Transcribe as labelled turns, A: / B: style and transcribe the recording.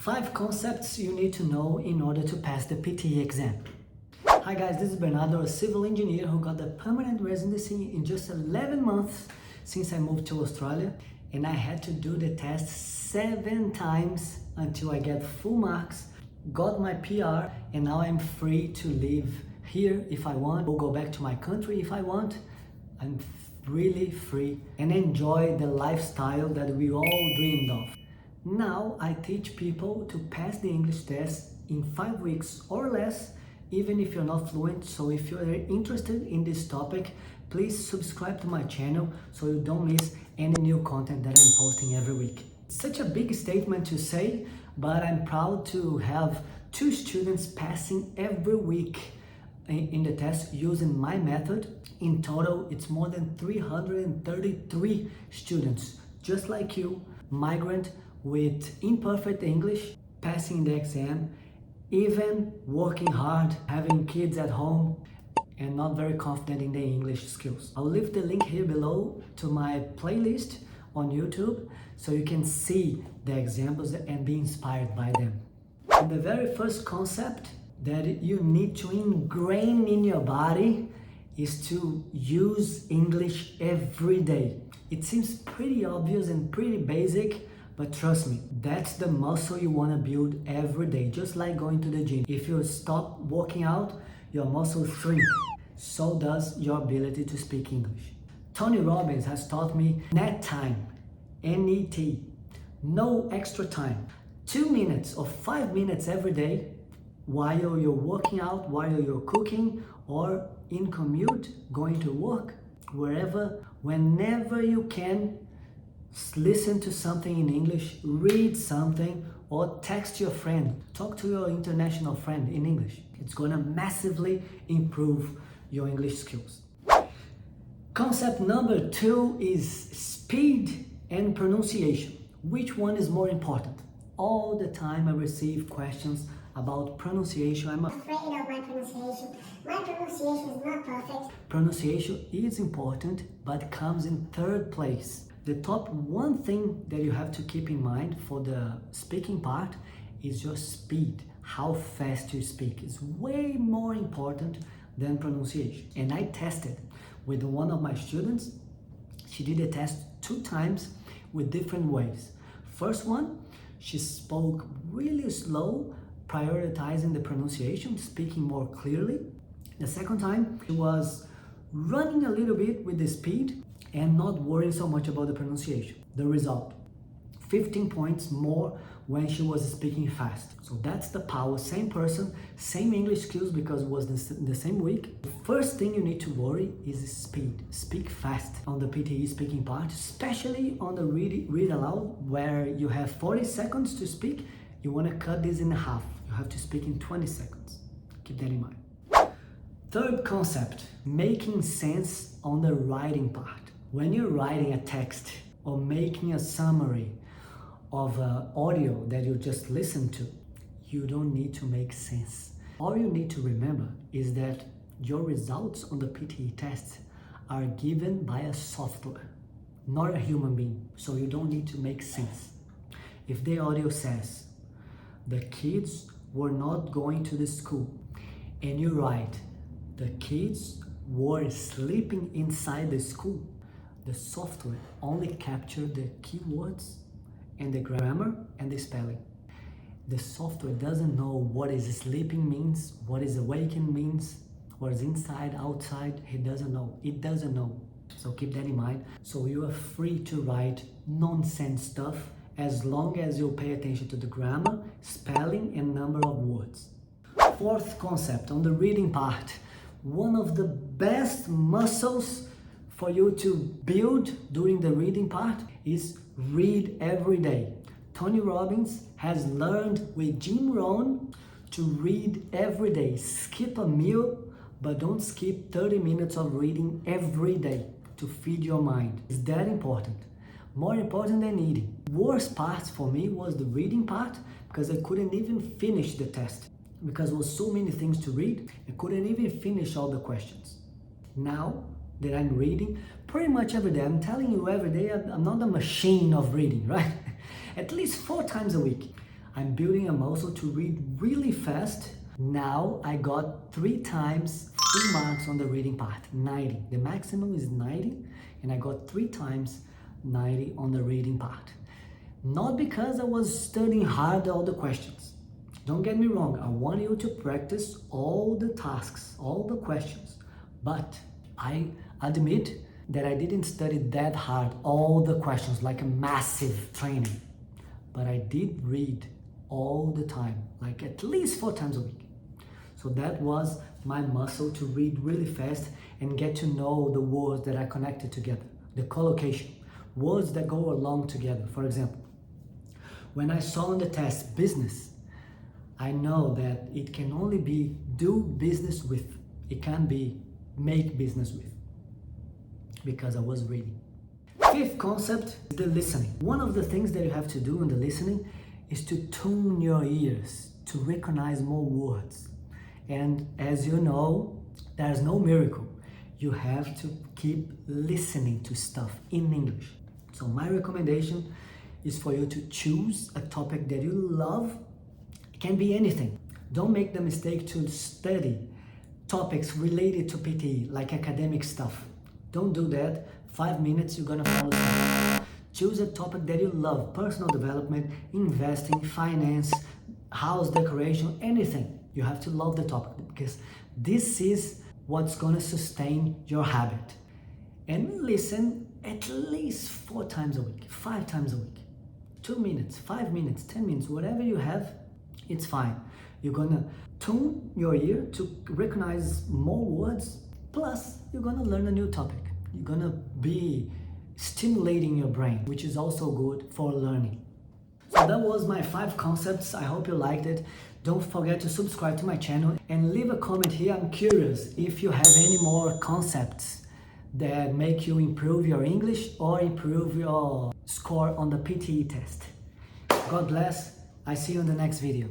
A: 5 concepts you need to know in order to pass the PTE exam. Hi guys, this is Bernardo, a civil engineer who got the permanent residency in just 11 months since I moved to Australia, and I had to do the test 7 times until I get full marks, got my PR, and now I'm free to live here if I want, or go back to my country if I want. I'm really free and enjoy the lifestyle that we all dreamed of. Now I teach people to pass the English test in 5 weeks or less, even if you're not fluent. So if you're interested in this topic, please subscribe to my channel so you don't miss any new content that I'm posting every week. It's such a big statement to say, but I'm proud to have 2 students passing every week in the test using my method. In total, it's more than 333 students, just like you, migrant with imperfect English, passing the exam, even working hard, having kids at home, and not very confident in their English skills. I'll leave the link here below to my playlist on YouTube so you can see the examples and be inspired by them. And the very first concept that you need to ingrain in your body is to use English every day. It seems pretty obvious and pretty basic, but trust me, that's the muscle you want to build every day, just like going to the gym. If you stop working out, your muscles shrink. So does your ability to speak English. Tony Robbins has taught me net time, N-E-T, no extra time. 2 minutes or 5 minutes every day while you're working out, while you're cooking, or in commute, going to work, wherever, whenever you can. Listen to something in English, read something, or text your friend. Talk to your international friend in English. It's gonna massively improve your English skills. Concept number 2 is speed and pronunciation. Which one is more important? All the time I receive questions about pronunciation. I'm afraid of my pronunciation. My pronunciation is not perfect. Pronunciation is important, but comes in 3rd place. The top one thing that you have to keep in mind for the speaking part is your speed. How fast you speak is way more important than pronunciation. And I tested with one of my students. She did the test 2 times with different ways. First one, she spoke really slow, prioritizing the pronunciation, speaking more clearly. The second time, she was running a little bit with the speed and not worrying so much about the pronunciation. The result, 15 points more when she was speaking fast. So that's the power. Same person, same English skills because it was the same week. The first thing you need to worry is speed. Speak fast on the PTE speaking part, especially on the read aloud, where you have 40 seconds to speak. You want to cut this in half. You have to speak in 20 seconds. Keep that in mind. 3rd concept, making sense on the writing part. When you're writing a text or making a summary of an audio that you just listened to, you don't need to make sense. All you need to remember is that your results on the PTE tests are given by a software, not a human being. So you don't need to make sense. If the audio says, the kids were not going to the school, and you write, the kids were sleeping inside the school, the software only captures the keywords and the grammar and the spelling. The software doesn't know what is sleeping means, what is awaken means, what is inside, outside. It doesn't know. It doesn't know. So keep that in mind. So you are free to write nonsense stuff as long as you pay attention to the grammar, spelling, and number of words. 4th concept on the reading part. One of the best muscles for you to build during the reading part is read every day. Tony Robbins has learned with Jim Rohn to read every day. Skip a meal, but don't skip 30 minutes of reading every day to feed your mind. It's that important. More important than eating. Worst part for me was the reading part because I couldn't even finish the test because there was so many things to read. I couldn't even finish all the questions. Now that I'm reading pretty much every day, I'm telling you every day, I'm not a machine of reading, right? At least 4 times a week. I'm building a muscle to read really fast. Now I got 3 times full marks on the reading part, 90. The maximum is 90, and I got 3 times 90 on the reading part. Not because I was studying hard all the questions. Don't get me wrong, I want you to practice all the tasks, all the questions. But I admit that I didn't study that hard all the questions like a massive training. But I did read all the time, like at least 4 times a week. So that was my muscle to read really fast and get to know the words that are connected together, the collocation, words that go along together. For example, when I saw on the test business, I know that it can only be do business with. It can't be make business with, because I was reading. 5th concept is the listening. One of the things that you have to do in the listening is to tune your ears to recognize more words. And as you know, there's no miracle. You have to keep listening to stuff in English. So my recommendation is for you to choose a topic that you love. It can be anything. Don't make the mistake to study topics related to PTE, like academic stuff. Don't do that. 5 minutes, you're gonna fall asleep. Choose a topic that you love, personal development, investing, finance, house decoration, anything. You have to love the topic, because this is what's gonna sustain your habit. And listen at least 4 times a week, 5 times a week. 2 minutes, 5 minutes, 10 minutes, whatever you have, it's fine. You're gonna tune your ear to recognize more words, plus you're gonna learn a new topic. You're gonna be stimulating your brain, which is also good for learning. So that was my 5 concepts. I hope you liked it. Don't forget to subscribe to my channel and leave a comment here. I'm curious if you have any more concepts that make you improve your English or improve your score on the PTE test. God bless. I see you in the next video.